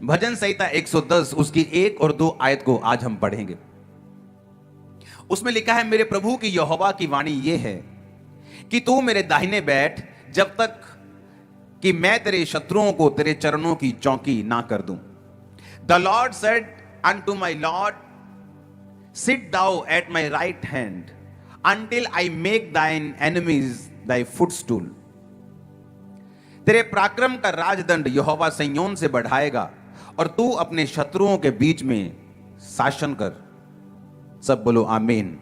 भजन संहिता 110 उसकी 1 और 2 आयत को आज हम पढ़ेंगे। उसमें लिखा है, मेरे प्रभु की यहोवा की वाणी ये है कि तू मेरे दाहिने बैठ जब तक कि मैं तेरे शत्रुओं को तेरे चरणों की चौकी ना कर दूं। The Lord said unto my Lord, sit thou at my right hand until I make thine enemies thy footstool। तेरे पराक्रम का राजदंड यहोवा सिय्योन से बढ़ाएगा और तू अपने शत्रुओं के बीच में शासन कर। सब बोलो आमीन।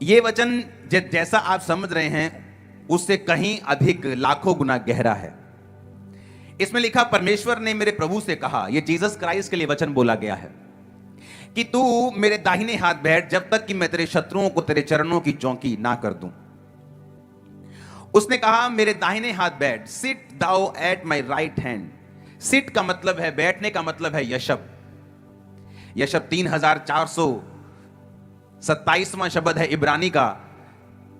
ये वचन जैसा आप समझ रहे हैं उससे कहीं अधिक लाखों गुना गहरा है। इसमें लिखा, परमेश्वर ने मेरे प्रभु से कहा, यह जीसस क्राइस्ट के लिए वचन बोला गया है कि तू मेरे दाहिने हाथ बैठ जब तक कि मैं तेरे शत्रुओं को तेरे चरणों की चौकी ना कर दूं। उसने कहा मेरे दाहिने हाथ बैठ, sit thou at my right hand. Sit का मतलब है बैठने, का मतलब है यशब। यशब 3427वां शब्द है इब्रानी का,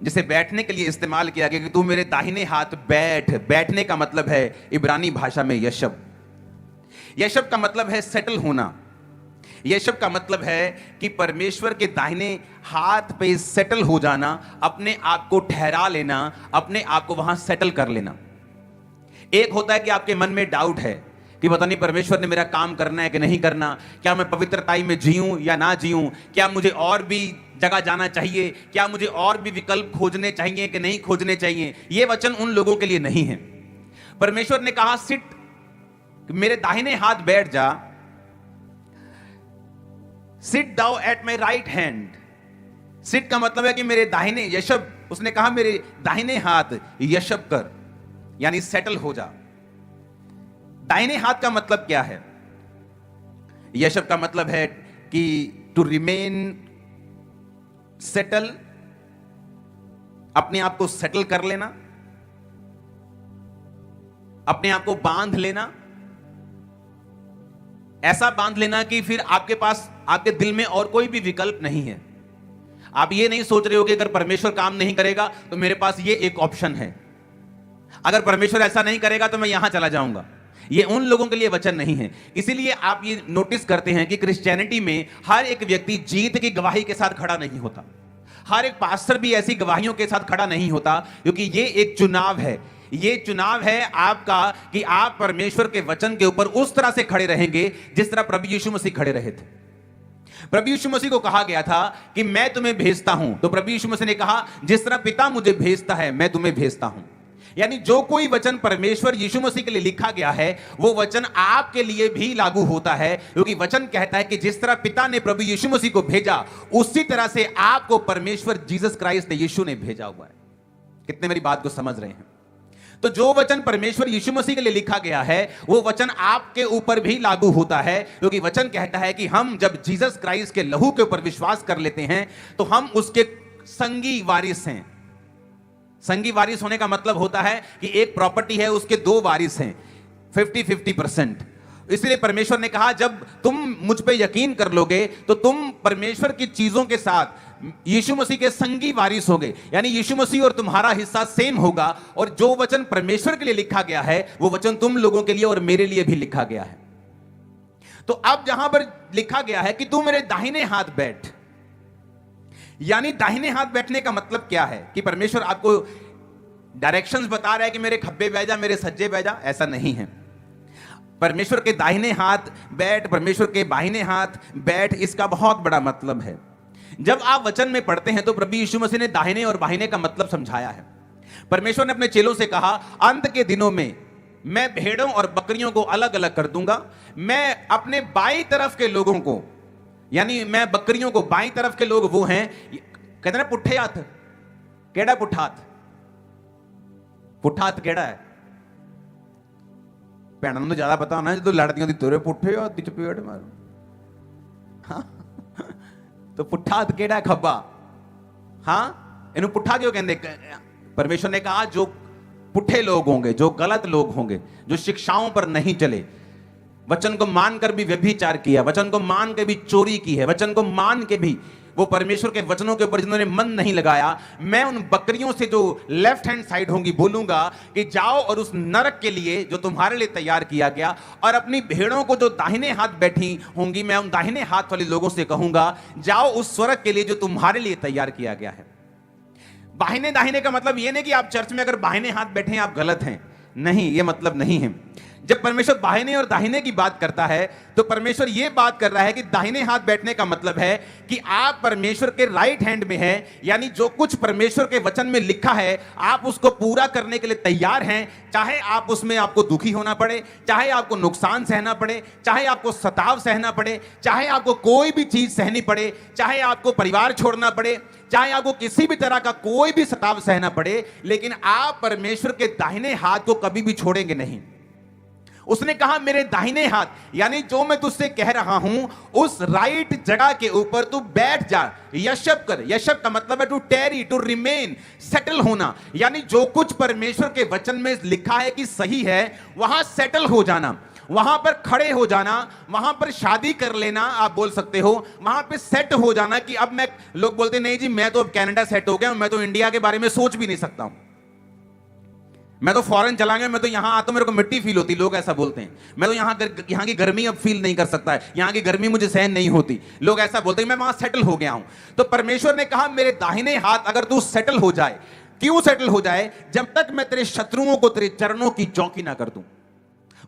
जिसे बैठने के लिए इस्तेमाल किया गया कि तू मेरे दाहिने हाथ बैठ। बैठने का मतलब है इब्रानी भाषा में यशब। यशब का मतलब है सेटल होना। यशब का मतलब है कि परमेश्वर के दाहिने हाथ पे सेटल हो जाना, अपने आप को ठहरा लेना, अपने आप को वहां सेटल कर लेना। एक होता है कि आपके मन में डाउट है कि पता नहीं परमेश्वर ने मेरा काम करना है कि नहीं करना, क्या मैं पवित्रताई में जीऊं या ना जीऊं, क्या मुझे और भी जगह जाना चाहिए, क्या मुझे और भी विकल्प खोजने चाहिए कि नहीं खोजने चाहिए। यह वचन उन लोगों के लिए नहीं है। परमेश्वर ने कहा सिट, मेरे दाहिने हाथ बैठ जा। Sit thou at my right hand. Sit का मतलब है कि मेरे दाहिने यशब, उसने कहा मेरे दाहिने हाथ यशब कर, यानी सेटल हो जा। दाहिने हाथ का मतलब क्या है? यशब का मतलब है कि टू रिमेन सेटल, अपने आप को सेटल कर लेना, अपने आप को बांध लेना। ऐसा बांध लेना कि फिर आपके पास, आपके दिल में और कोई भी विकल्प नहीं है। आप ये नहीं सोच रहे हो कि अगर परमेश्वर काम नहीं करेगा तो मेरे पास ये एक ऑप्शन है, अगर परमेश्वर ऐसा नहीं करेगा तो मैं यहां चला जाऊंगा। ये उन लोगों के लिए वचन नहीं है। इसीलिए आप ये नोटिस करते हैं कि क्रिश्चियनिटी में हर एक व्यक्ति जीत की गवाही के साथ खड़ा नहीं होता। हर एक पास्टर भी ऐसी गवाहियों के साथ खड़ा नहीं होता, क्योंकि ये एक चुनाव है। ये चुनाव है आपका कि आप परमेश्वर के वचन के ऊपर उस तरह से खड़े रहेंगे जिस तरह प्रभु यीशु मसीह खड़े रहे थे। प्रभु यीशु मसीह को कहा गया था कि मैं तुम्हें भेजता हूं, तो प्रभु यीशु मसीह ने कहा जिस तरह पिता मुझे भेजता है मैं तुम्हें भेजता हूं। यानी जो कोई वचन परमेश्वर यीशु मसीह के लिए लिखा गया है वो वचन आपके लिए भी लागू होता है, क्योंकि वचन कहता है कि जिस तरह पिता ने प्रभु यीशु मसीह को भेजा उसी तरह से आपको परमेश्वर जीसस क्राइस्ट यीशु ने भेजा हुआ है। कितने मेरी बात को समझ रहे हैं? तो जो वचन परमेश्वर यीशु मसीह के लिए लिखा गया है वो वचन आपके ऊपर भी लागू होता है, क्योंकि वचन कहता है कि हम जब जीसस क्राइस्ट के लहू के ऊपर विश्वास कर लेते हैं तो हम उसके संगी वारिस हैं। संगी वारिस होने का मतलब होता है कि एक प्रॉपर्टी है, उसके दो वारिस हैं, 50-50%। इसलिए परमेश्वर ने कहा जब तुम मुझ पे यकीन कर लोगे तो तुम परमेश्वर की चीजों के साथ यीशु मसीह के संगी वारिस होगे। यानी यीशु मसीह और तुम्हारा हिस्सा सेम होगा, और जो वचन परमेश्वर के लिए लिखा गया है वो वचन तुम लोगों के लिए और मेरे लिए भी लिखा गया है। तो अब जहां पर लिखा गया है कि तू मेरे दाहिने हाथ बैठ, यानी दाहिने हाथ बैठने का मतलब क्या है? कि परमेश्वर आपको डायरेक्शंस बता रहा है कि मेरे खब्बे बह जा, मेरे सज्जे बह जा, ऐसा नहीं है। परमेश्वर के दाहिने हाथ बैठ, परमेश्वर के बाहिने हाथ बैठ, इसका बहुत बड़ा मतलब है। जब आप वचन में पढ़ते हैं तो प्रभु यीशु मसीह ने दाहिने और बाहिने का मतलब समझाया है। परमेश्वर ने अपने चेलों से कहा अंत के दिनों में मैं भेड़ों और बकरियों को अलग अलग कर दूंगा। मैं अपने बाईं तरफ के लोगों को, यानी मैं बकरियों को, बाईं तरफ के लोग वो हैं, कहते ना पुट्ठे हाथ। केड़ा पुट्ठा हाथ? पुट्ठा हाथ केड़ा है? भैनों ਨੂੰ ज्यादा पता होना, जो लड़दियों दी तुरे पुट्ठे हाथ दी चपेट मारो। हाँ तो पुट्ठा हाथ केड़ा है? खब्बा। हाँ, इन्हें पुट्ठा क्यों कहते? परमेश्वर ने कहा जो पुट्ठे लोग होंगे, जो गलत लोग होंगे, जो शिक्षाओं पर नहीं चले, वचन को मानकर भी व्यभिचार किया, वचन को मान के भी चोरी की है, वचन को मान के भी वो परमेश्वर के वचनों के ऊपर जिन्होंने मन नहीं लगाया, मैं उन बकरियों से जो लेफ्ट हैंड साइड होंगी बोलूंगा कि जाओ और उस नरक के लिए जो तुम्हारे लिए तैयार किया गया, और अपनी भेड़ों को जो दाहिने हाथ बैठी होंगी, मैं उन दाहिने हाथ वाले लोगों से कहूंगा जाओ उस स्वर्ग के लिए जो तुम्हारे लिए तैयार किया गया है। बाहिने दाहिने का मतलब यह नहीं कि आप चर्च में अगर बाहिने हाथ बैठे हैं आप गलत हैं, नहीं, यह मतलब नहीं है। जब परमेश्वर बाहिने और दाहिने की बात करता है तो परमेश्वर यह बात कर रहा है कि दाहिने हाथ बैठने का मतलब है कि आप परमेश्वर के राइट हैंड में हैं, यानी जो कुछ परमेश्वर के वचन में लिखा है आप उसको पूरा करने के लिए तैयार हैं, चाहे आप उसमें आपको दुखी होना पड़े, चाहे आपको नुकसान सहना पड़े, चाहे आपको सताव सहना पड़े, चाहे आपको कोई भी चीज सहनी पड़े, चाहे आपको परिवार छोड़ना पड़े, चाहे आपको किसी भी तरह का कोई भी सताव सहना पड़े, लेकिन आप परमेश्वर के दाहिने हाथ को कभी भी छोड़ेंगे नहीं। उसने कहा मेरे दाहिने हाथ, यानी जो मैं तुझसे कह रहा हूं उस राइट जगह के ऊपर तू बैठ जा, यशब कर। यशब का मतलब है to tarry, to remain, settle होना, यानी जो कुछ परमेश्वर के वचन में लिखा है कि सही है वहां सेटल हो जाना, वहां पर खड़े हो जाना, वहां पर शादी कर लेना, आप बोल सकते हो, वहां पे सेट हो जाना कि अब मैं, लोग बोलते नहीं जी मैं तो अब कनाडा सेट हो गया, मैं तो इंडिया के बारे में सोच भी नहीं सकता हूं, मैं तो फॉरेन चला गया, मैं तो यहां आता हूं मेरे को मिट्टी फील होती, लोग ऐसा बोलते हैं। मैं तो यहां की गर्मी अब फील नहीं कर सकता है, यहां की गर्मी मुझे सहन नहीं होती, लोग ऐसा बोलते हैं, मैं वहां सेटल हो गया हूं। तो परमेश्वर ने कहा मेरे दाहिने हाथ अगर तू सेटल हो जाए, क्यों सेटल हो जाए? जब तक मैं तेरे शत्रुओं को तेरे चरणों की चौकी ना कर दूं।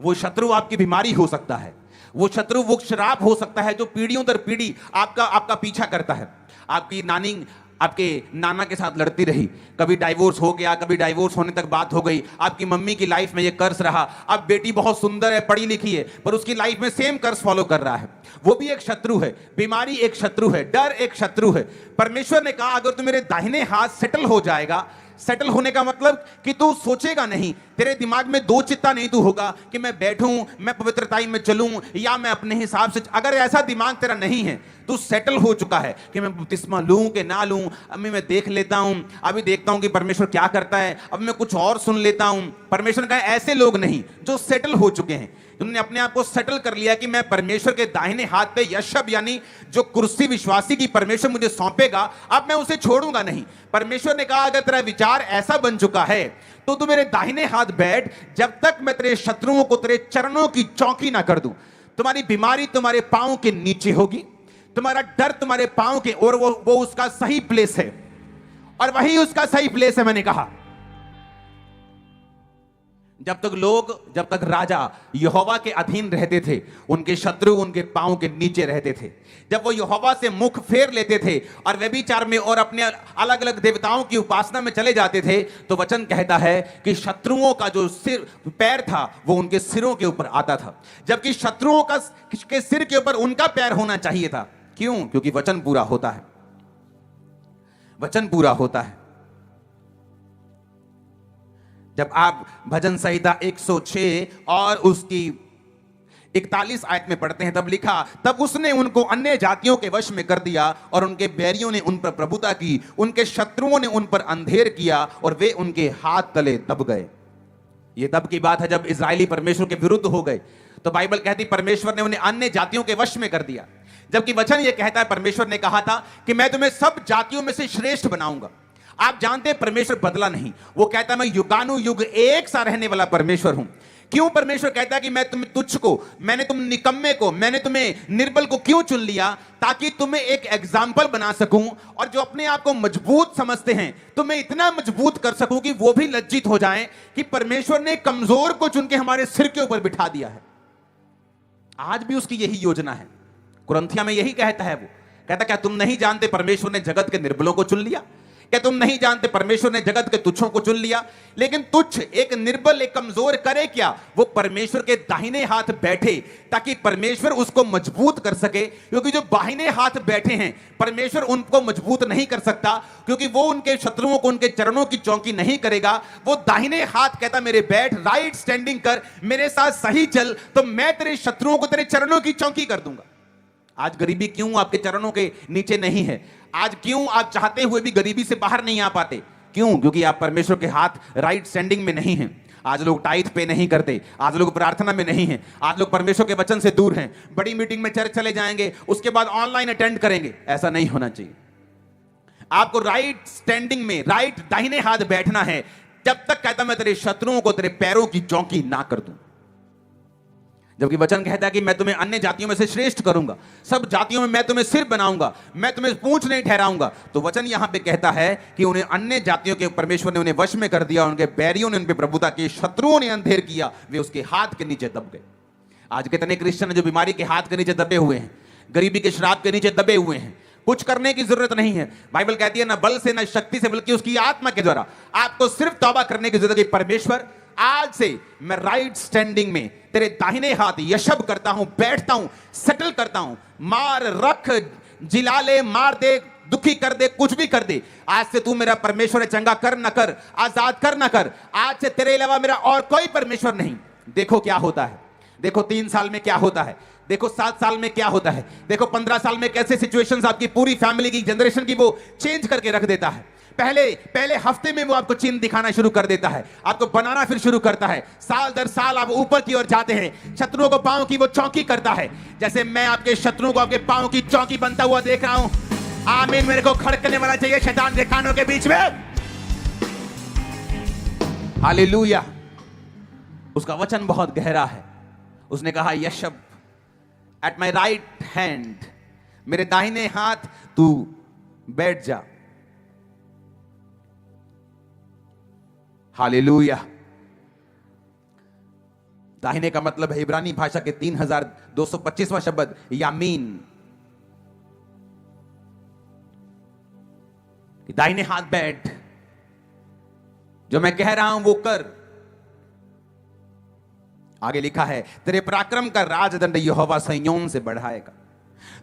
वो शत्रु आपकी बीमारी हो सकता है, वो शत्रु वो शराब हो सकता है जो पीढ़ियों दर पीढ़ी आपका पीछा करता है। आपकी नानी आपके नाना के साथ लड़ती रही, कभी डाइवोर्स हो गया, कभी डाइवोर्स होने तक बात हो गई, आपकी मम्मी की लाइफ में ये कर्ज रहा, अब बेटी बहुत सुंदर है, पढ़ी लिखी है, पर उसकी लाइफ में सेम कर्ज फॉलो कर रहा है, वो भी एक शत्रु है, बीमारी एक शत्रु है, डर एक शत्रु है। परमेश्वर ने कहा अगर तू मेरे दाहिने हाथ सेटल हो जाएगा, सेटल होने का मतलब कि तू सोचेगा नहीं, तेरे दिमाग में दो चित्ता नहीं तू होगा कि मैं बैठूं, मैं पवित्रताई में चलूं या मैं अपने हिसाब से, अगर ऐसा दिमाग तेरा नहीं है, तू सेटल हो चुका है कि मैं बपतिस्मा लूं कि ना लूं, अभी मैं देख लेता हूं, अभी देखता हूं कि परमेश्वर क्या करता है, अब मैं कुछ और सुन लेता हूं। परमेश्वर का ऐसे लोग नहीं जो सेटल हो चुके हैं, उन्होंने अपने आप को सेटल कर लिया कि मैं परमेश्वर के दाहिने हाथ पे यशब, यानी जो कुर्सी विश्वासी की परमेश्वर मुझे सौंपेगा, अब मैं उसे छोड़ूंगा नहीं। परमेश्वर ने कहा अगर तेरा विचार ऐसा बन चुका है तो तू मेरे दाहिने हाथ बैठ, जब तक मैं तेरे शत्रुओं को तेरे चरणों की चौकी ना कर दूं। तुम्हारी बीमारी तुम्हारे पांव के नीचे होगी, तुम्हारा डर तुम्हारे पांव के, और वो उसका सही प्लेस है, और वही उसका सही प्लेस है। मैंने कहा जब तक राजा यहोवा के अधीन रहते थे, उनके शत्रु उनके पांव के नीचे रहते थे। जब वो यहोवा से मुख फेर लेते थे और व्यभिचार में और अपने अलग अलग देवताओं की उपासना में चले जाते थे, तो वचन कहता है कि शत्रुओं का जो पैर था वो उनके सिरों के ऊपर आता था, जबकि शत्रुओं के सिर के ऊपर उनका पैर होना चाहिए था। क्यों? क्योंकि वचन पूरा होता है, वचन पूरा होता है। जब आप भजन संहिता 106 और उसकी 41 आयत में पढ़ते हैं, तब लिखा, तब उसने उनको अन्य जातियों के वश में कर दिया और उनके बैरियों ने उन पर प्रभुता की, उनके शत्रुओं ने उन पर अंधेर किया और वे उनके हाथ तले दब गए। ये तब की बात है जब इजरायली परमेश्वर के विरुद्ध हो गए, तो बाइबल कहती परमेश्वर ने उन्हें अन्य जातियों के वश में कर दिया, जबकि वचन ये कहता है परमेश्वर ने कहा था कि मैं तुम्हें सब जातियों में से श्रेष्ठ बनाऊंगा। आप जानते हैं परमेश्वर बदला नहीं, वो कहता है मैं युगानुयुग एक सा रहने वाला परमेश्वर हूं। क्यों परमेश्वर कहता है कि मैं तुम्हें तुच्छ को, मैंने तुम निकम्मे को, मैंने तुम्हें निर्बल को क्यों चुन लिया? ताकि तुम्हें एक एग्जाम्पल बना सकूं, और जो अपने आप को मजबूत समझते हैं तुम्हें इतना मजबूत कर सकूं कि वो भी लज्जित हो जाएं कि परमेश्वर ने कमजोर को चुन के हमारे सिर के ऊपर बिठा दिया है। आज भी उसकी यही योजना है। कुरिन्थिया में यही कहता है, वो कहता क्या तुम नहीं जानते परमेश्वर ने जगत के निर्बलों को चुन लिया? क्या तुम नहीं जानते परमेश्वर ने जगत के तुच्छों को चुन लिया? लेकिन तुच्छ, एक निर्बल, एक कमजोर करे क्या? वो परमेश्वर के दाहिने हाथ बैठे ताकि परमेश्वर उसको मजबूत कर सके, क्योंकि जो बाहिने हाथ बैठे हैं परमेश्वर उनको मजबूत नहीं कर सकता, क्योंकि वो उनके शत्रुओं को उनके चरणों की चौकी नहीं करेगा। वो दाहिने हाथ कहता मेरे बैठ, राइट स्टैंडिंग कर, मेरे साथ सही चल, तो मैं तेरे शत्रुओं को तेरे चरणों की चौकी कर दूंगा। आज गरीबी क्यों आपके चरणों के नीचे नहीं है? आज क्यों आप चाहते हुए भी गरीबी से बाहर नहीं आ पाते? क्यों? क्योंकि आप परमेश्वर के हाथ राइट स्टैंडिंग में नहीं हैं। आज लोग टाइट पे नहीं करते, आज लोग प्रार्थना में नहीं हैं, आज लोग परमेश्वर के वचन से दूर हैं। बड़ी मीटिंग में चर्च चले जाएंगे, उसके बाद ऑनलाइन अटेंड करेंगे। ऐसा नहीं होना चाहिए। आपको राइट स्टैंडिंग में, राइट दाहिने हाथ बैठना है। जब तक कहता मैं तेरे शत्रुओं को तेरे पैरों की चौकी ना कर दूं। जबकि वचन कहता है कि मैं तुम्हें अन्य जातियों में से श्रेष्ठ करूंगा, सब जातियों में मैं तुम्हें सिर बनाऊंगा, मैं तुम्हें पूंछ नहीं ठहराऊंगा। तो वचन यहां पे कहता है कि उन्हें अन्य जातियों के परमेश्वर ने उन्हें वश में कर दिया, उनके बैरियों ने उन पे प्रभुता की, शत्रुओं ने अंधेर किया, वे उसके हाथ के नीचे दब गए। आज कितने क्रिश्चियन जो बीमारी के हाथ के नीचे दबे हुए हैं, गरीबी के श्राप के नीचे दबे हुए हैं। कुछ करने की जरूरत नहीं है। बाइबल कहती है ना बल से ना शक्ति से, बल्कि उसकी आत्मा के द्वारा। आपको सिर्फ तौबा करने की जरूरत है। परमेश्वर आज से मैं राइट स्टैंडिंग में तेरे दाहिने हाथ यशब करता हूं, बैठता हूं, सेटल करता हूं। मार, रख, जिला ले, मार दे, दुखी कर दे, कुछ भी कर दे। आज से तू मेरा परमेश्वर है। चंगा कर ना कर, आजाद कर ना कर, आज से तेरे अलावा मेरा और कोई परमेश्वर नहीं। देखो क्या होता है, देखो 3 साल में क्या होता है, देखो 7 साल में क्या होता है, देखो 15 साल में कैसे सिचुएशंस आपकी पूरी फैमिली की, जनरेशन की वो चेंज करके रख देता है। पहले हफ्ते में वो आपको चिन्ह दिखाना शुरू कर देता है, आपको बनाना फिर शुरू करता है। साल दर साल आप ऊपर की ओर जाते हैं। शत्रुओं को पांव की वो चौकी करता है। जैसे मैं आपके शत्रुओं को आपके पांव की चौकी बनता हुआ देख रहा हूं। आमीन। मेरे को खड़कने वाला चाहिए शैतान के कानों के बीच में। हालेलुया। उसका वचन बहुत गहरा है। उसने कहा यशब एट माई राइट हैंड, मेरे दाहिने हाथ तू बैठ जा। हालेलुया। दाहिने का मतलब है इब्रानी भाषा के 3225वां शब्द यामीन। दाहिने हाथ बैठ, जो मैं कह रहा हूं वो कर। आगे लिखा है तेरे पराक्रम का राजदंड यहोवा सिय्योन से बढ़ाएगा।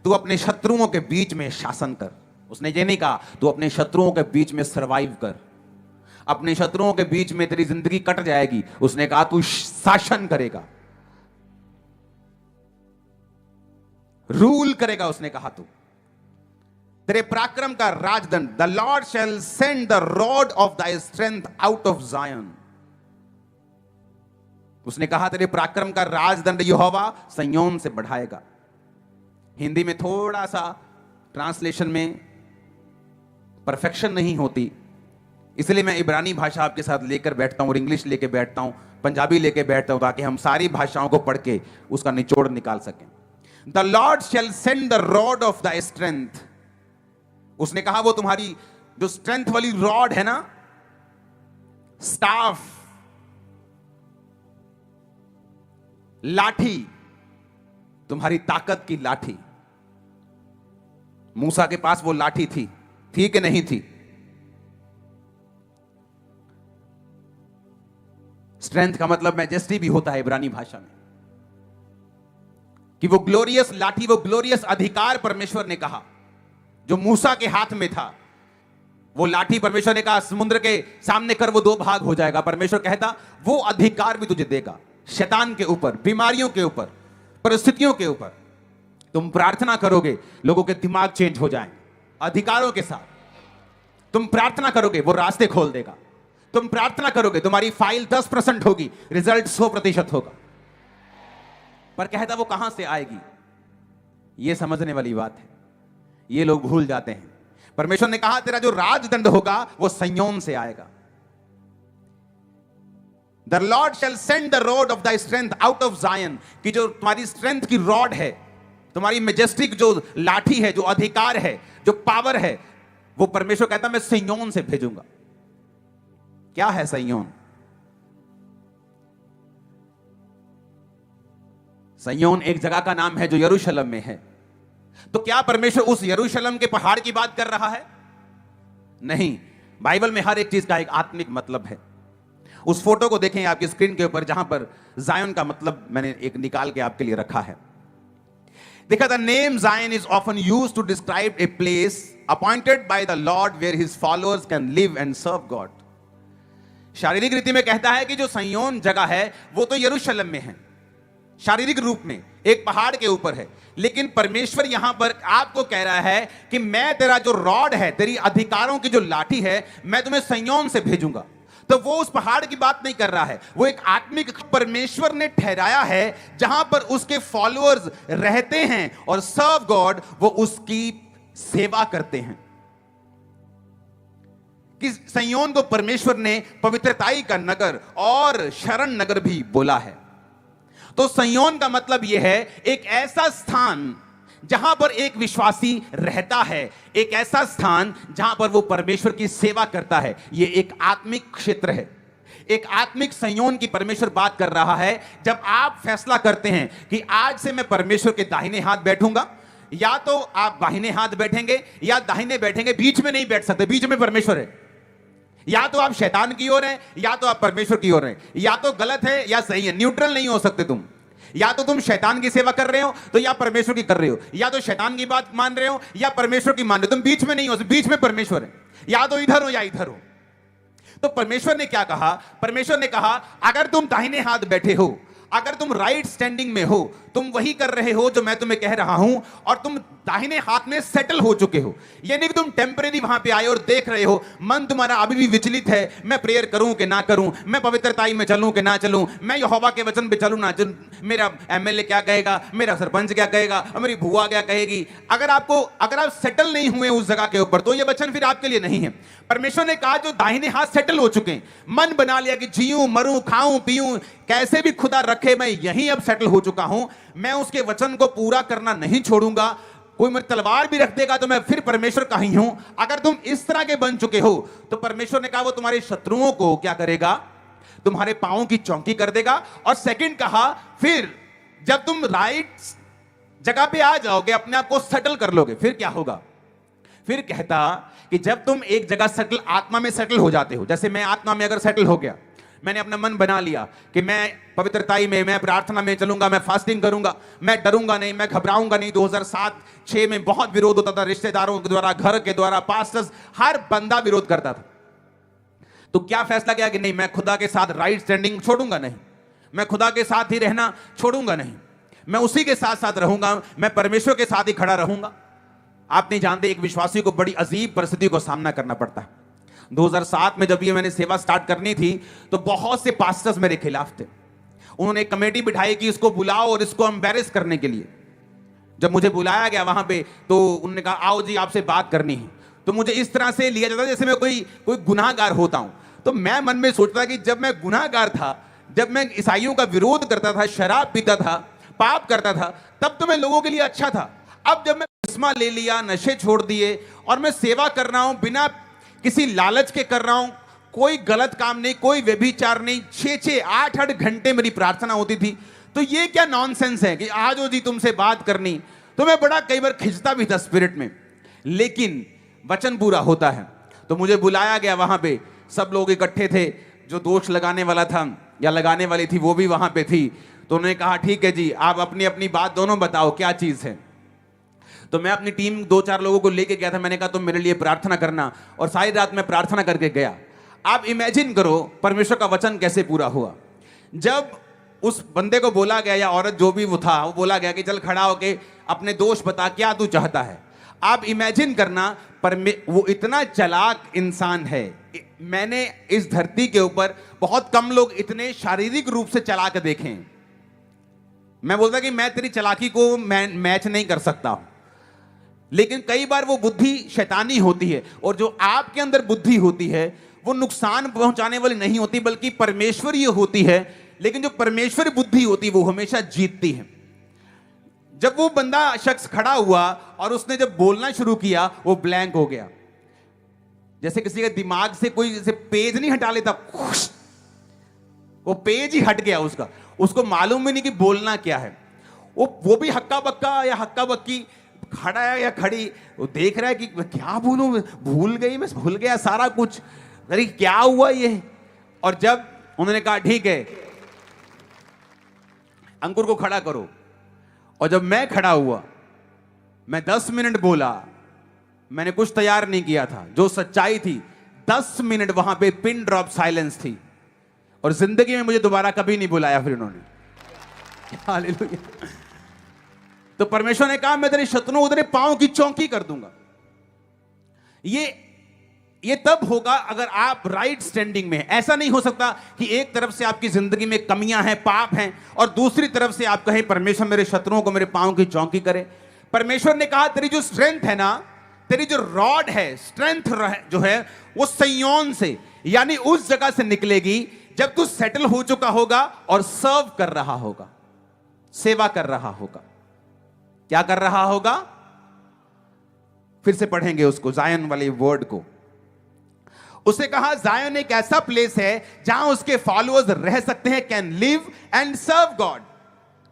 तू अपने शत्रुओं के बीच में शासन कर। उसने ये नहीं कहा तू अपने शत्रुओं के बीच में सरवाइव कर, अपने शत्रुओं के बीच में तेरी जिंदगी कट जाएगी। उसने कहा तू शासन करेगा, रूल करेगा। उसने कहा तू तेरे पराक्रम का राजदंड, the Lord shall send the rod of thy strength out of Zion. उसने कहा तेरे पराक्रम का राजदंड यहोवा सिय्योन से बढ़ाएगा। हिंदी में थोड़ा सा ट्रांसलेशन में परफेक्शन नहीं होती, इसलिए मैं इब्रानी भाषा आपके साथ लेकर बैठता हूं और इंग्लिश लेके बैठता हूं, पंजाबी लेके बैठता हूं, ताकि हम सारी भाषाओं को पढ़ के उसका निचोड़ निकाल सकें। The Lord shall send the rod of the strength. उसने कहा वो तुम्हारी जो स्ट्रेंथ वाली रॉड है ना, स्टाफ, लाठी, तुम्हारी ताकत की लाठी। मूसा के पास वो लाठी थी कि नहीं थी? स्ट्रेंथ का मतलब मैजेस्टी भी होता है इब्रानी भाषा में, कि वो ग्लोरियस लाठी, वो ग्लोरियस अधिकार परमेश्वर ने कहा जो मूसा के हाथ में था। वो लाठी परमेश्वर ने कहा समुद्र के सामने कर, वो 2 भाग हो जाएगा। परमेश्वर कहता वो अधिकार भी तुझे देगा, शैतान के ऊपर, बीमारियों के ऊपर, परिस्थितियों के ऊपर। तुम प्रार्थना करोगे, लोगों के दिमाग चेंज हो जाएंगे अधिकारों के साथ। तुम प्रार्थना करोगे, वो रास्ते खोल देगा। तुम प्रार्थना करोगे, तुम्हारी फाइल 10% होगी, रिजल्ट 100% होगा। पर कहता वो कहां से आएगी? यह समझने वाली बात है, ये लोग भूल जाते हैं। परमेश्वर ने कहा तेरा जो राजदंड होगा वो सिय्योन से आएगा। The Lord shall send the rod of the strength out of Zion, कि जो तुम्हारी स्ट्रेंथ की रॉड है, तुम्हारी मेजेस्टिक जो लाठी है, जो अधिकार है, जो पावर है, वो परमेश्वर कहता मैं सिय्योन से भेजूंगा। क्या है सिय्योन? सिय्योन एक जगह का नाम है जो यरूशलेम में है। तो क्या परमेश्वर उस यरूशलेम के पहाड़ की बात कर रहा है? नहीं। बाइबल में हर एक चीज का एक आत्मिक मतलब है। उस फोटो को देखें आपकी स्क्रीन के ऊपर, जहां पर जायन का मतलब मैंने एक निकाल के आपके लिए रखा है। देखा, the name Zion is often used to describe a place appointed by the Lord where his followers can live and serve God. शारीरिक रीति में कहता है कि जो सिय्योन जगह है वो तो यरूशलेम में है, शारीरिक रूप में एक पहाड़ के ऊपर है। लेकिन परमेश्वर यहां पर आपको कह रहा है कि मैं तेरा जो रॉड है, तेरी अधिकारों की जो लाठी है, मैं तुम्हें सिय्योन से भेजूंगा। तो वो उस पहाड़ की बात नहीं कर रहा है, वो एक आत्मिक परमेश्वर ने ठहराया है जहां पर उसके फॉलोअर्स रहते हैं और सर्व गॉड, वो उसकी सेवा करते हैं। कि सिय्योन को परमेश्वर ने पवित्रताई का नगर और शरण नगर भी बोला है। तो सिय्योन का मतलब यह है एक ऐसा स्थान जहां पर एक विश्वासी रहता है, एक ऐसा स्थान जहां पर वो परमेश्वर की सेवा करता है। यह एक आत्मिक क्षेत्र है, एक आत्मिक सिय्योन की परमेश्वर बात कर रहा है। जब आप फैसला करते हैं कि आज से मैं परमेश्वर के दाहिने हाथ बैठूंगा, या तो आप दाहिने हाथ बैठेंगे या दाहिने बैठेंगे, बीच में नहीं बैठ सकते, बीच में परमेश्वर है। या तो आप शैतान की ओर हैं या तो आप परमेश्वर की ओर हैं, या तो गलत है या सही है, न्यूट्रल नहीं हो सकते तुम। या तो तुम शैतान की सेवा कर रहे हो तो या परमेश्वर की कर रहे हो, या तो शैतान की बात मान रहे हो या परमेश्वर की मान रहे हो, तुम बीच में नहीं हो, बीच में परमेश्वर है। या तो इधर हो या इधर हो। तो परमेश्वर ने क्या कहा? परमेश्वर ने कहा अगर तुम दाहिने हाथ बैठे हो, अगर तुम राइट स्टैंडिंग में हो, तुम वही कर रहे हो जो मैं तुम्हें कह रहा हूं, और तुम दाहिने हाथ में सेटल हो चुके हो, ये नहीं कि तुम टेम्परेरी वहां पे आए और देख रहे हो, मन तुम्हारा अभी भी विचलित है, मैं प्रेयर करूं कि ना करूं, मैं पवित्रताई में चलूं कि ना चलूं, मैं यहोवा के वचन पे चलूं ना चलूं, मेरा एमएलए क्या कहेगा, मेरा सरपंच क्या कहेगा, मेरी बुआ क्या कहेगी। अगर आप सेटल नहीं हुए उस जगह के ऊपर, तो ये वचन फिर आपके लिए नहीं है। परमेश्वर ने कहा जो दाहिने हाथ सेटल हो चुके हैं, मन बना लिया कि जीऊं मरूं खाऊं पीऊं कैसे भी खुदा रखे, मैं यहीं अब सेटल हो चुका हूं, मैं उसके वचन को पूरा करना नहीं छोड़ूंगा, कोई मेरी तलवार भी रख देगा तो मैं फिर परमेश्वर का ही हूं। अगर तुम इस तरह के बन चुके हो तो परमेश्वर ने कहा वो तुम्हारे शत्रुओं को क्या करेगा? तुम्हारे पांवों की चौकी कर देगा। और सेकंड कहा फिर जब तुम राइट जगह पे आ जाओगे, अपने आप को सेटल कर लोगे, फिर क्या होगा? फिर कहता कि जब तुम एक जगह सेटल, आत्मा में सेटल हो जाते हो, जैसे मैं आत्मा में अगर सेटल हो गया, मैंने अपना मन बना लिया कि मैं पवित्रताई में, मैं प्रार्थना में चलूंगा, मैं फास्टिंग करूंगा, मैं डरूंगा नहीं, मैं घबराऊंगा नहीं। 2007-6 में बहुत विरोध होता था, रिश्तेदारों के द्वारा, घर के द्वारा, पास्टर्स, हर बंदा विरोध करता था। तो क्या फैसला किया कि नहीं, मैं खुदा के साथ राइट स्टैंडिंग छोड़ूंगा नहीं, मैं खुदा के साथ ही रहना छोड़ूंगा नहीं, मैं उसी के साथ साथ रहूंगा, मैं परमेश्वर के साथ ही खड़ा रहूंगा। आप नहीं जानते एक विश्वासी को बड़ी अजीब परिस्थिति को सामना करना पड़ता है। 2007 में जब ये मैंने सेवा स्टार्ट करनी थी तो बहुत से पास्टर्स मेरे खिलाफ थे। उन्होंने एक कमेटी बिठाई कि इसको बुलाओ और इसको एम्बैरेस करने के लिए। जब मुझे बुलाया गया वहां पे तो उन्होंने कहा आओ जी आपसे बात करनी है। तो मुझे इस तरह से लिया जाता जैसे मैं कोई गुनाहगार होता हूं। तो मैं मन में सोचता कि जब मैं गुनाहगार था, जब मैं ईसाइयों का विरोध करता था, शराब पीता था, पाप करता था, तब तो मैं लोगों के लिए अच्छा था। अब जब मैं बपतिस्मा ले लिया, नशे छोड़ दिए और मैं सेवा कर रहा हूं, बिना किसी लालच के कर रहा हूं, कोई गलत काम नहीं, कोई व्यभिचार नहीं, 6-6, 8-8 घंटे मेरी प्रार्थना होती थी। तो ये क्या नॉनसेंस है कि आज हो जी तुमसे बात करनी। तो मैं बड़ा कई बार खिंचता भी था स्पिरिट में, लेकिन वचन पूरा होता है। तो मुझे बुलाया गया, वहां पे सब लोग इकट्ठे थे, जो दोष लगाने वाला था या लगाने वाली थी वो भी वहां पे थी। तो उन्होंने कहा ठीक है जी, आप अपनी अपनी बात दोनों बताओ क्या चीज है। तो मैं अपनी टीम 2-4 लोगों को लेके गया था। मैंने कहा तुम मेरे लिए प्रार्थना करना, और सारी रात मैं प्रार्थना करके गया। आप इमेजिन करो परमेश्वर का वचन कैसे पूरा हुआ। जब उस बंदे को बोला गया या औरत जो भी वो था, वो बोला गया कि चल खड़ा होके अपने दोष बता, क्या तू चाहता है। आप इमेजिन करना, वो इतना चालाक इंसान है। मैंने इस धरती के ऊपर बहुत कम लोग इतने शारीरिक रूप से चालाक देखे हैं। मैं बोलता कि मैं तेरी चालाकी को मैच नहीं कर सकता, लेकिन कई बार वो बुद्धि शैतानी होती है, और जो आपके अंदर बुद्धि होती है वो नुकसान पहुंचाने वाली नहीं होती, बल्कि परमेश्वरीय होती है। लेकिन जो परमेश्वरी बुद्धि होती है वो हमेशा जीतती है। जब वो बंदा शख्स खड़ा हुआ और उसने जब बोलना शुरू किया, वो ब्लैंक हो गया, जैसे किसी के दिमाग से कोई जैसे पेज नहीं हटा लेता, वो पेज ही हट गया उसका। उसको मालूम ही नहीं कि बोलना क्या है। वो भी हक्का बक्का या हक्का बक्की, खड़ा है या खड़ी, वो देख रहा है कि क्या बोलूं, भूल गई, मैं भूल गया सारा कुछ, अरे क्या हुआ ये। और जब उन्होंने कहा ठीक है अंकुर को खड़ा करो, और जब मैं खड़ा हुआ, मैं 10 मिनट बोला, मैंने कुछ तैयार नहीं किया था, जो सच्चाई थी 10 मिनट वहां पे पिन ड्रॉप साइलेंस थी, और जिंदगी में मुझे दोबारा कभी नहीं बुलाया फिर उन्होंने। हालेलुया। तो परमेश्वर ने कहा मैं तेरे शत्रुओं को तेरे पांव की चौकी कर दूंगा। ये ये तब होगा अगर आप राइट स्टैंडिंग में हैं। ऐसा नहीं हो सकता कि एक तरफ से आपकी जिंदगी में कमियां हैं, पाप हैं, और दूसरी तरफ से आप कहें परमेश्वर मेरे शत्रुओं को मेरे पांव की चौकी करे। परमेश्वर ने कहा तेरी जो स्ट्रेंथ है ना, तेरी जो रॉड है, स्ट्रेंथ जो है, वो सिय्योन से, यानी उस जगह से निकलेगी जब तू सेटल हो चुका होगा और सर्व कर रहा होगा, सेवा कर रहा होगा। क्या कर रहा होगा? फिर से पढ़ेंगे उसको, जायन वाले वर्ड को। उसे कहा जायन एक ऐसा प्लेस है जहां उसके फॉलोअर्स रह सकते हैं, can live and serve God,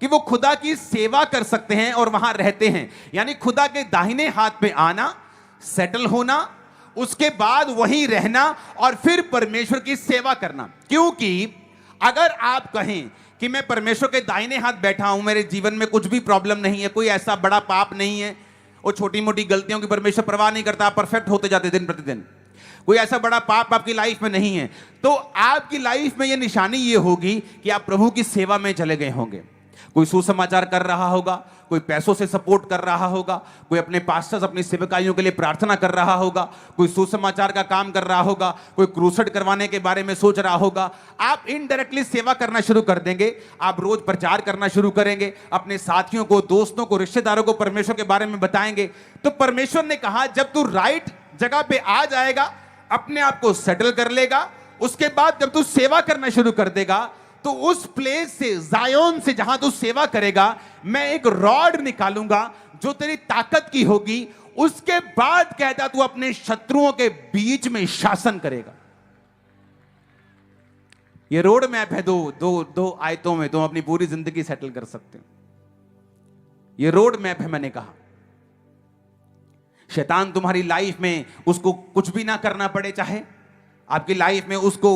कि वो खुदा की सेवा कर सकते हैं और वहां रहते हैं। यानी खुदा के दाहिने हाथ पे आना, सेटल होना, उसके बाद वहीं रहना और फिर परमेश्वर की सेवा करना। क्योंकि अगर आप कहें कि मैं परमेश्वर के दाहिने हाथ बैठा हूं, मेरे जीवन में कुछ भी प्रॉब्लम नहीं है, कोई ऐसा बड़ा पाप नहीं है, वो छोटी मोटी गलतियों की परमेश्वर परवाह नहीं करता, आप परफेक्ट होते जाते दिन प्रतिदिन, कोई ऐसा बड़ा पाप आपकी लाइफ में नहीं है, तो आपकी लाइफ में यह निशानी ये होगी कि आप प्रभु की सेवा में चले गए होंगे। कोई सुसमाचार कर रहा होगा, कोई पैसों से सपोर्ट कर रहा होगा, कोई अपने पास्टर्स, अपनी सेवकाइयों के लिए प्रार्थना कर रहा होगा, कोई सुसमाचार का काम कर रहा होगा, कोई क्रूसेड करवाने के बारे में सोच रहा होगा। आप इनडायरेक्टली सेवा करना शुरू कर देंगे, आप रोज प्रचार करना शुरू करेंगे, अपने साथियों को, दोस्तों को, रिश्तेदारों को परमेश्वर के बारे में बताएंगे। तो परमेश्वर ने कहा जब तू राइट जगह पे आ जाएगा, अपने आप को सेटल कर लेगा, उसके बाद जब तू सेवा करना शुरू कर देगा, तो उस प्लेस से, जायोन से, जहां तू सेवा करेगा, मैं एक रॉड निकालूंगा जो तेरी ताकत की होगी। उसके बाद कहता तू अपने शत्रुओं के बीच में शासन करेगा। ये रोड मैप है, दो आयतों में तुम अपनी पूरी जिंदगी सेटल कर सकते हो। ये रोड मैप है। मैंने कहा शैतान तुम्हारी लाइफ में, उसको कुछ भी ना करना पड़े, चाहे आपकी लाइफ में उसको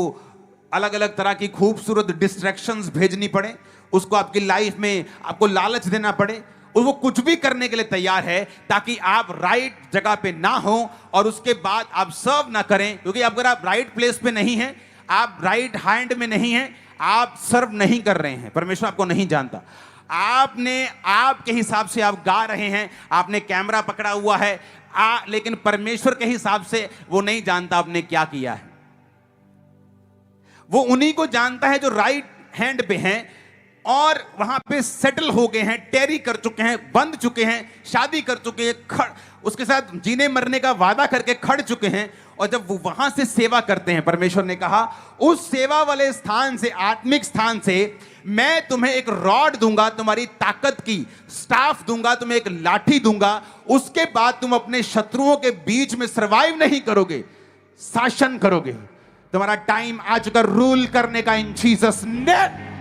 अलग अलग तरह की खूबसूरत डिस्ट्रैक्शंस भेजनी पड़े, उसको आपकी लाइफ में आपको लालच देना पड़े, और वो कुछ भी करने के लिए तैयार है ताकि आप राइट जगह पे ना हो और उसके बाद आप सर्व ना करें। क्योंकि अगर आप राइट प्लेस पे नहीं हैं, आप राइट हैंड में नहीं हैं, आप सर्व नहीं कर रहे हैं, परमेश्वर आपको नहीं जानता। आपने आपके हिसाब से आप गा रहे हैं, आपने कैमरा पकड़ा हुआ है, लेकिन परमेश्वर के हिसाब से वो नहीं जानता आपने क्या किया है। वो उन्हीं को जानता है जो राइट हैंड पे हैं और वहां पे सेटल हो गए हैं, टेरी कर चुके हैं, बंध चुके हैं, शादी कर चुके हैं, उसके साथ जीने मरने का वादा करके खड़ चुके हैं। और जब वो वहां से सेवा करते हैं, परमेश्वर ने कहा उस सेवा वाले स्थान से, आत्मिक स्थान से, मैं तुम्हें एक रॉड दूंगा, तुम्हारी ताकत की स्टाफ दूंगा, तुम्हें एक लाठी दूंगा। उसके बाद तुम अपने शत्रुओं के बीच में सर्वाइव नहीं करोगे, शासन करोगे। तुम्हारा टाइम आ चुका रूल करने का, इन जीसस नेम।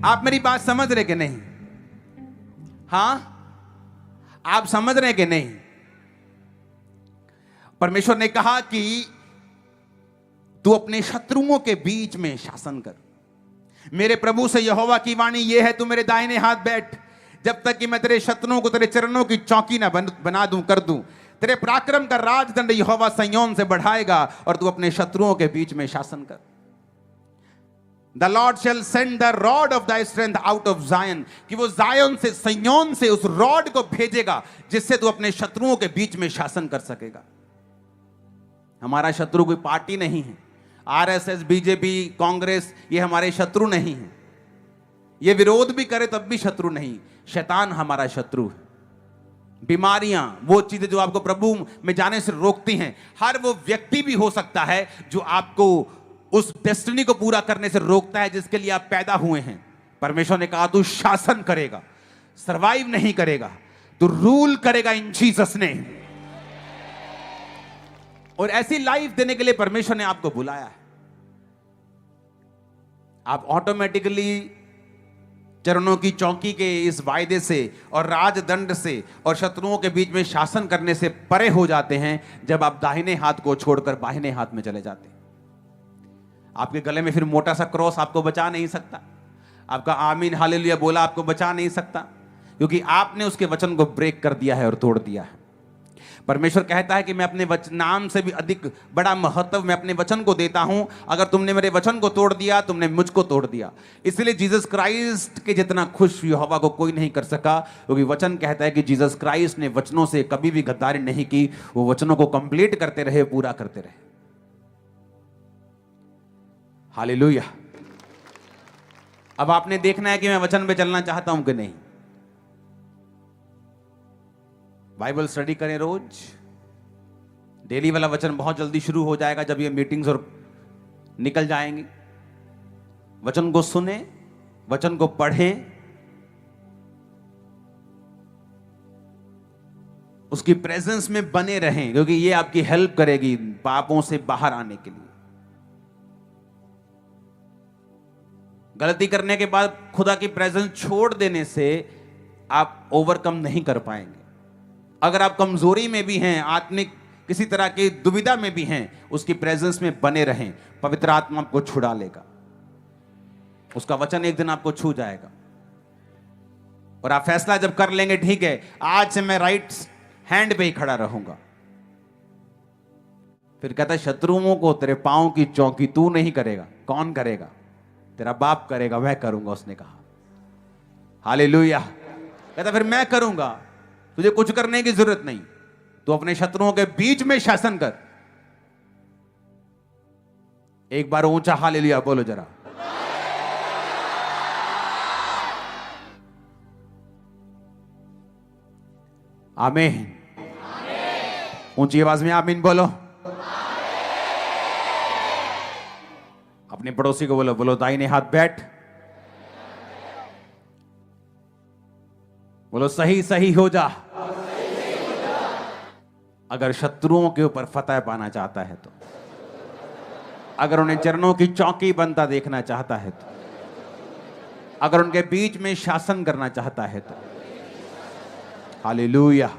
आप मेरी बात समझ रहे कि नहीं? हां, आप समझ रहे कि नहीं? परमेश्वर ने कहा कि तू अपने शत्रुओं के बीच में शासन कर। मेरे प्रभु से यहोवा की वाणी यह है, तू मेरे दाहिने हाथ बैठ जब तक कि मैं तेरे शत्रुओं को तेरे चरणों की चौकी ना बना दूं, कर दूं। तेरे पराक्रम का राजदंड यहोवा सिय्योन से बढ़ाएगा और तू अपने शत्रुओं के बीच में शासन कर। The Lord shall send the rod of thy strength out of Zion, कि वो जायन से, सिय्योन से उस रॉड को भेजेगा जिससे तू अपने शत्रुओं के बीच में शासन कर सकेगा। हमारा शत्रु कोई पार्टी नहीं है, आरएसएस, बीजेपी, कांग्रेस, ये हमारे शत्रु नहीं है। ये विरोध भी करे तब भी शत्रु नहीं, शैतान हमारा शत्रु है। बीमारियां, वो चीजें जो आपको प्रभु में जाने से रोकती हैं, हर वो व्यक्ति भी हो सकता है जो आपको उस डेस्टिनी को पूरा करने से रोकता है जिसके लिए आप पैदा हुए हैं। परमेश्वर ने कहा तू शासन करेगा, सरवाइव नहीं करेगा, तू रूल करेगा इन जीसस नेम। और ऐसी लाइफ देने के लिए परमेश्वर ने आपको बुलाया है। आप ऑटोमेटिकली चरणों की चौकी के इस वायदे से और राजदंड से और शत्रुओं के बीच में शासन करने से परे हो जाते हैं जब आप दाहिने हाथ को छोड़कर बाहिने हाथ में चले जाते हैं। आपके गले में फिर मोटा सा क्रॉस आपको बचा नहीं सकता, आपका आमीन हालेलुया बोला आपको बचा नहीं सकता, क्योंकि आपने उसके वचन को ब्रेक कर दिया है और तोड़ दिया है। परमेश्वर कहता है कि मैं अपने नाम से भी अधिक बड़ा महत्व मैं अपने वचन को देता हूं। अगर तुमने मेरे वचन को तोड़ दिया, तुमने मुझको तोड़ दिया। इसलिए जीसस क्राइस्ट के जितना खुश यहोवा को कोई नहीं कर सका, क्योंकि वचन कहता है कि जीसस क्राइस्ट ने वचनों से कभी भी गद्दारी नहीं की। वो वचनों को कंप्लीट करते रहे, पूरा करते रहे। हालेलुया। अब आपने देखना है कि मैं वचन पे चलना चाहता हूं कि नहीं। बाइबल स्टडी करें रोज। डेली वाला वचन बहुत जल्दी शुरू हो जाएगा जब ये मीटिंग्स और निकल जाएंगी। वचन को सुने, वचन को पढ़ें, उसकी प्रेजेंस में बने रहें, क्योंकि ये आपकी हेल्प करेगी पापों से बाहर आने के लिए। गलती करने के बाद खुदा की प्रेजेंस छोड़ देने से आप ओवरकम नहीं कर पाएंगे। अगर आप कमजोरी में भी हैं, आत्मिक किसी तरह की दुविधा में भी हैं, उसकी प्रेजेंस में बने रहें। पवित्र आत्मा आपको छुड़ा लेगा। उसका वचन एक दिन आपको छू जाएगा और आप फैसला जब कर लेंगे, ठीक है आज से मैं राइट हैंड पे ही खड़ा रहूंगा। फिर कहता है शत्रुओं को तेरे पांव की चौकी तू नहीं करेगा। कौन करेगा? तेरा बाप करेगा। वह करूंगा, उसने कहा। हालेलुया। कहता फिर मैं करूंगा, तुझे कुछ करने की जरूरत नहीं। तू अपने शत्रुओं के बीच में शासन कर। एक बार ऊंचा हालेलुया बोलो जरा। आमीन। ऊंची आवाज में आमीन बोलो। अपने पड़ोसी को बोलो, बोलो दाहिने हाथ बैठ। बोलो सही सही हो जा। अगर शत्रुओं के ऊपर फतह पाना चाहता है तो, अगर उन्हें चरणों की चौकी बनता देखना चाहता है तो, अगर उनके बीच में शासन करना चाहता है तो। Hallelujah,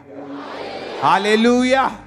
hallelujah.